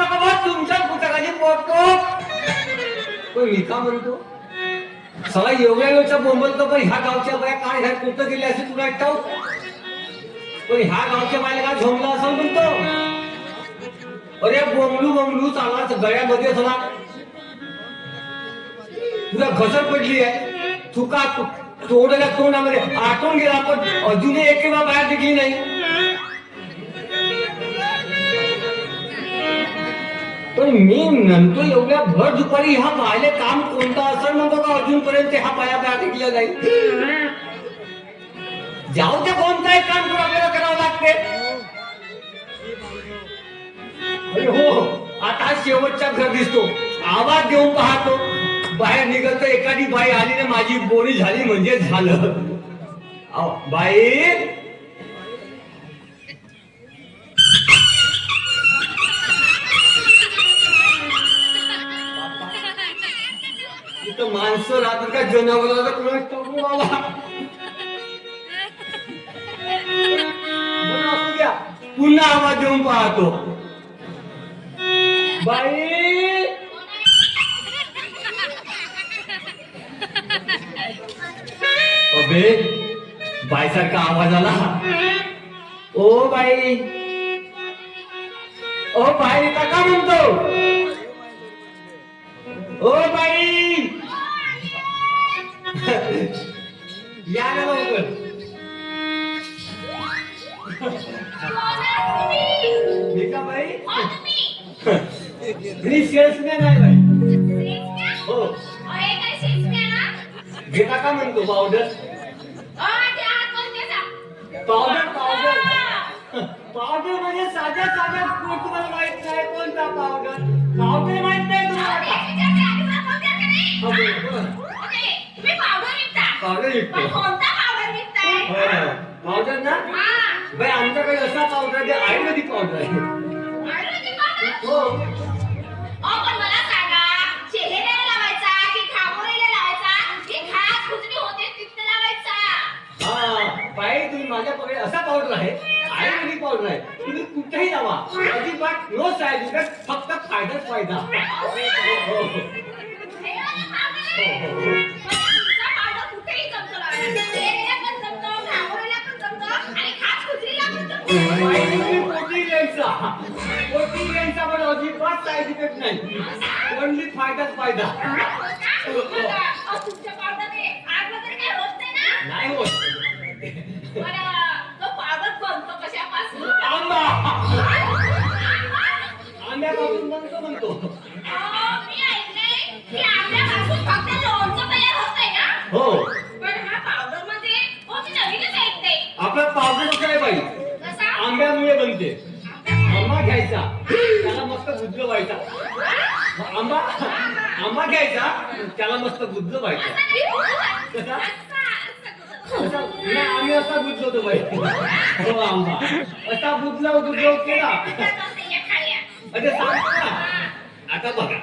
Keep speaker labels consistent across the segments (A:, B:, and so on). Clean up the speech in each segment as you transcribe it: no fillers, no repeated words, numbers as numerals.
A: नका बा तुमच्या पुस्तकाची फोटो. पण मी का म्हणतो सगळा एवढ्या वेळचा बोंबलतो पण ह्या गावच्या बाया काय ह्या कुठं गेले असे तुला ठाऊक. पण ह्या गावच्या बायला काय झोंबला असं म्हणतो. अरे बोंबलू बोंबलू चालला गळ्यामध्ये झाला तुला घसर पडली आहे. चुका तोडल्या तोंडामध्ये आटून गेला पण अजूनही एक किंवा बाहेर निघली नाही. पण मी म्हणतो एवढ्या भर दुपारी ह्या बायले काम कोणतं असं म्हणतो का अजूनपर्यंत ह्या बाया बाहेर निघल्या नाही. जाऊ ते कोणताही काम करून आपल्याला करावं लागते. हो आता शेवटचा घर दिसतो आवाज देऊन पाहतो बाहेर निघत एखादी बाई आली ना माझी बोली झाली म्हणजे झालं. बाई इथं माणसं राहतात का जनावराला कोणाला टाकू बाबा. पुन्हा आवाज देऊन पाहतो बाई. अबे बाईसारखा आवाज आला. ओ बाई ओ बाई का म्हणतो. ओ बाई या ना लवकर. मी का बाई मी सेल्समॅन आहे बाई. हो घेता का म्हणतो पावडर. पावडर पावडर पावडर म्हणजे साध्या साध्या तुम्हाला माहित नाही कोणता पावडर. पावडर माहित नाही तुम्हाला. पावडर विकतो पावडर ना बाई आमच्याकडे असा पावडर आहे आयुर्वेदिक पावडर आहे. हो बाई तुम्ही माझ्याकडे असा पावडर आहे आयुर्वेदिक पावडर आहे तुम्ही कुठेही लावा अजिबात नो साईड इफेक्ट फक्त फायदाच फायदा. पण अजिबात साईड इफेक्ट नाही ओनली फायदाच फायदा. नाही होत. आंब्यापासून बनतो म्हणतो. हो आपला पावडर कसं आहे बाई आंब्यामुळे बनते. आंबा घ्यायचा त्याला मस्त गुज्ज व्हायचा. आंबा घ्यायचा त्याला मस्त गुज्ज व्हायचा. कसा आम्ही असा गुजवतो बाई. हो आंबा असा गुजलाव केला. अच्छा सांगतो ना. आता बघा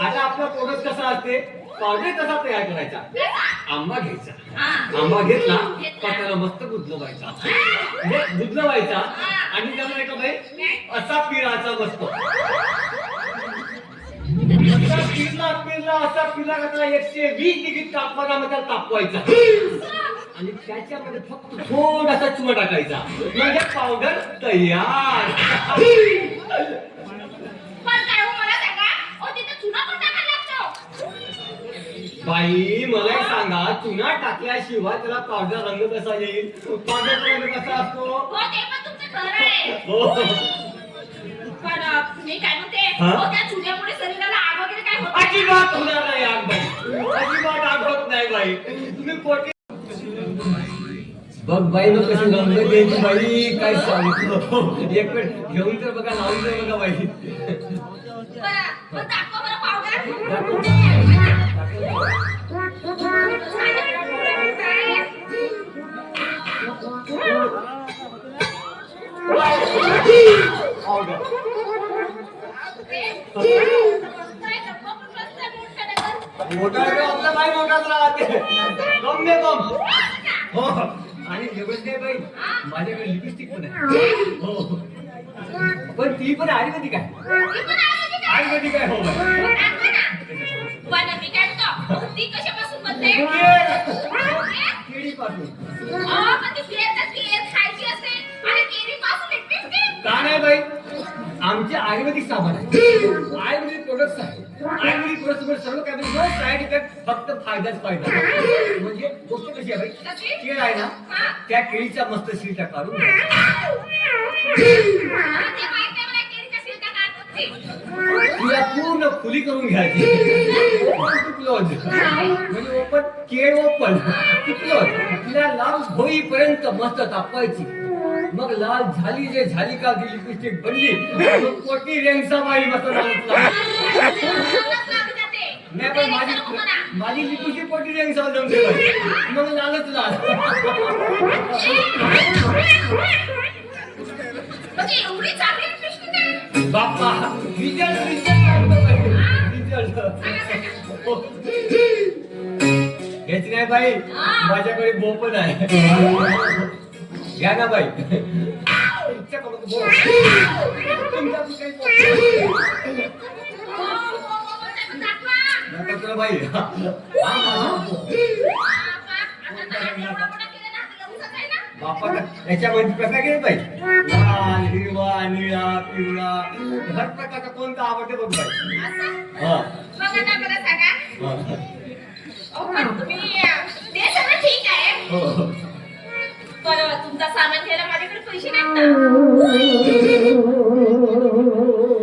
A: आता आपला प्रोडक्ट कसा असते पावडर कसा तयार करायचा. आंबा घ्यायचा आंबा घेतला का त्याला मस्त गुजवायचा गुजवायचा आणि त्याला नाही का बाई असा पिराचा मस्त असा पिला का त्याला 120 डिग्री तापमानामध्ये तापवायचा आणि त्याच्यामध्ये फक्त थोडासा चुना टाकायचा म्हणजे पावडर तयार. बाई मला सांगा चुना टाकल्याशिवाय त्याला पावडर रंग कसा येईल. पावडरचा रंग कसा असतो. अजिबात होणार नाही आग बाई अजिबात आग होत नाही बाई. तुम्ही पोटी बघ बाई मग कशी रंग द्यायची बाई काय सांगतो. एक मिनिट घेऊन तर बघा लावून तर बघा बाई. मोठा आपला बाई मोठाच राहते कम ने कम. हो आणि जेवण ते बाई माझ्याकडे लिपस्टिक पण आहे. हो पण ही पण आयुर्वेदिक आहे. आयुर्वेदिक आहे हो बाई.
B: पण मी काय म्हणतो ती कशापासून बनते?
A: केळीपासून.
B: पण ती केळ खायची असते आणि केळीपासून भेटते
A: का नाही बाई, आमचे आयुर्वेदिक सामान आहे, आयुर्वेदिक प्रोडक्ट्स आहे. आयुर्वेदिक प्रोडक्ट्स सर्व काही नो साईड इफेक्ट, फक्त फायदाच फायदा. म्हणजे गोष्ट कशी आहे बाई, केळ आहे ना, त्या केळीच्या मस्त शिरट्या काढून तिला पूर्ण खुली करून घ्यायची. म्हणजे ओपन केळ ओपन तिला लाल होईपर्यंत मस्त तापवायची. मग लाल झाली जे झाली का ती लिपस्टिक बनली, मग कोटी रेंगसाबाई मस्त नाही पण माझी लिपस्टिक कोटी रेंगसा जमते बाई, मग लालच लाल. बाप्पा रिझल्ट हेच नाही बाई, माझ्याकडे बोपण आहे. घ्या ना बाई. बाई बापा याच्यामध्ये प्रकार घेत बाई, लाल हिरवा निळा पिवळा हर प्रकारचा कोणता आवडते बघ बाई. हा
B: ठीक आहे, पण तुमचा सामान घ्यायला माझ्याकडे पैसे नाहीत ना.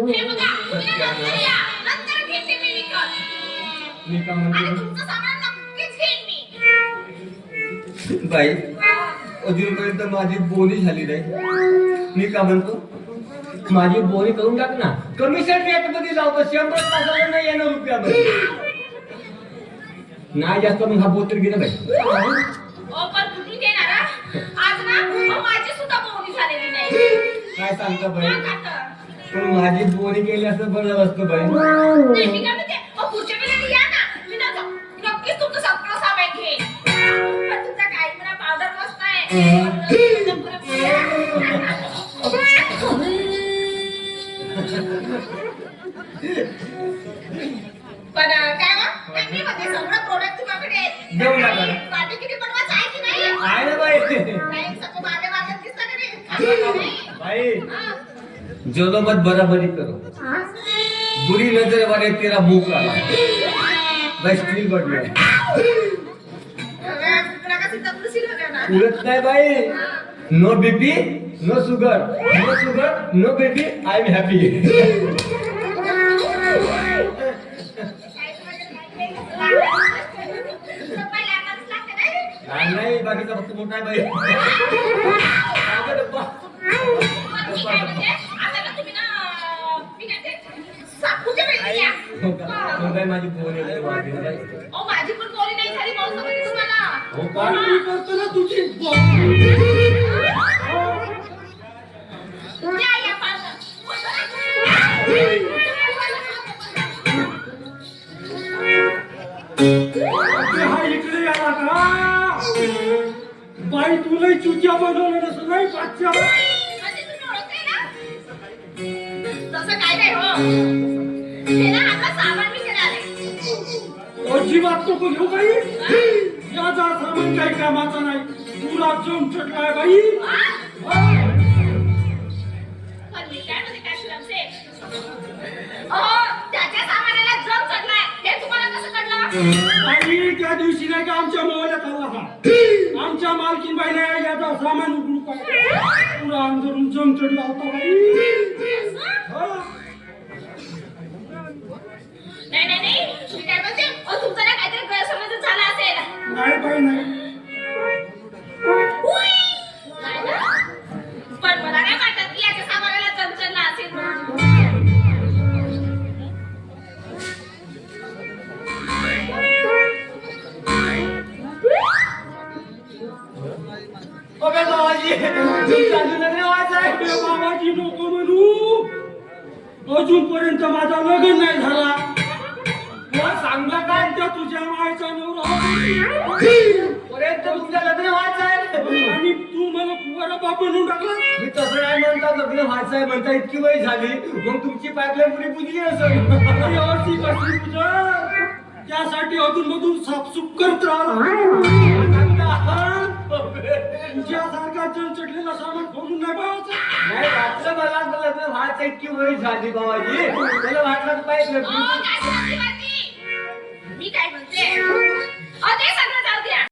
B: हे बघा, नंतर घेते मी विकत.
A: मी का म्हणते
B: तुमचं सामान नक्कीच घेईन मी.
A: बाई अजूनपर्यंत माझी बोनी झाली नाही. मी का म्हणतो माझी बोनी करून टाक ना, कमिशन रेट मध्ये लावतो. 100 तासाला नाही येणार रुपयामध्ये. नाही जास्त मग हा बोतर घे ना बाई.
B: पण कुठून देणार? आज ना माझी सुद्धा बोनी झालेली नाही.
A: काय सांगता बाई, पण माझी बोनी केली असं बरं असतं बाई.
B: नाही मी काय म्हणते, पुढच्या वेळेला या ना, मी नक्कीच तुमचं सगळं सामान घेईन. पण तुमचा काही मला पावडर मस्त आहे. पण काय मी म्हणते सगळं प्रोडक्ट तुझ्याकडे आहेत.
A: देऊ नका.
B: पार्टी किती बनवायचं आहे की नाही?
A: आहे ना बाई.
B: नाही सगळं माझ्या वाटत दिसतं का नाही?
A: भाई जो लो मत बराबरी करो, बुरी नजर वाले तेरा मुंह काला. भाई स्टील बढ़ गया. उलट नाही बाई. No BP no sugar, no sugar no BP, I am happy. नाही बाकीचा फक्त मोठा आहे बाई. माझी बोली
B: माझी पण बोली नाही झाली पावसामध्ये तुम्हाला.
A: हो का?
C: मी करतो ना तुझी हा इकडे आला का बाई, तुला चुच्या बनवलं नसं नाही पाचच्या.
B: तसं काय नाही हो. हे ना आता सामान विकत आले.
C: अजिबात नको घेऊ बाई, याचा सामान काही कामाचा नाही. तुला चमचटलाय बाई.
B: पण मी काय म्हणते काय सुरमसे, त्याच्या सामानाला जम चढलाय हे तुम्हाला कसं कळलं?
C: आणि त्या दिवशी नाही का आमच्या मोहल्यात आला हा. आमच्या मालकीन बाईने याचा सामान उघडू काय तुला अंदरून चमचटला होता बाई.
B: नाही नाही नाही, मी काय म्हणते तुमचा ना काहीतरी गैरसमज झाला असेल.
C: नाही बाई नाही.
B: पण मला काय वाटत की याच्या सामानाला चमचटला असेल म्हणून.
A: अबे बाबाजी चालू नका वाचाय.
C: बाबाजी नको म्हणू, अजूनपर्यंत माझा लग्न नाही झाला.
A: सांगला काय
C: त्या तुझ्या मायचा नवरा.
A: अरे तोपर्यंत तुमचं लग्न व्हायचं आहे.
C: आणि तू मला फुगारा बाप बनवून टाकला.
A: मी तसं नाही म्हणता, लग्न व्हायचं आहे म्हणता, इतकी वय झाली मग तुमची पाईपलाईन पुढे पुजली असेल.
C: अरे अशी कसली पूजा, त्यासाठी अधून मधून साफसूफ करत राहा. तुझ्यासारखा चढलेला सामान खोलून नाही पाहायचं.
A: नाही वाटलं मला तर लग्न व्हायचं, इतकी वय झाली बाबाजी, मला वाटलं तर पाईपलाईन
B: हो, काय सांगते बाकी? मी काय म्हणते, अहो, ते सगळं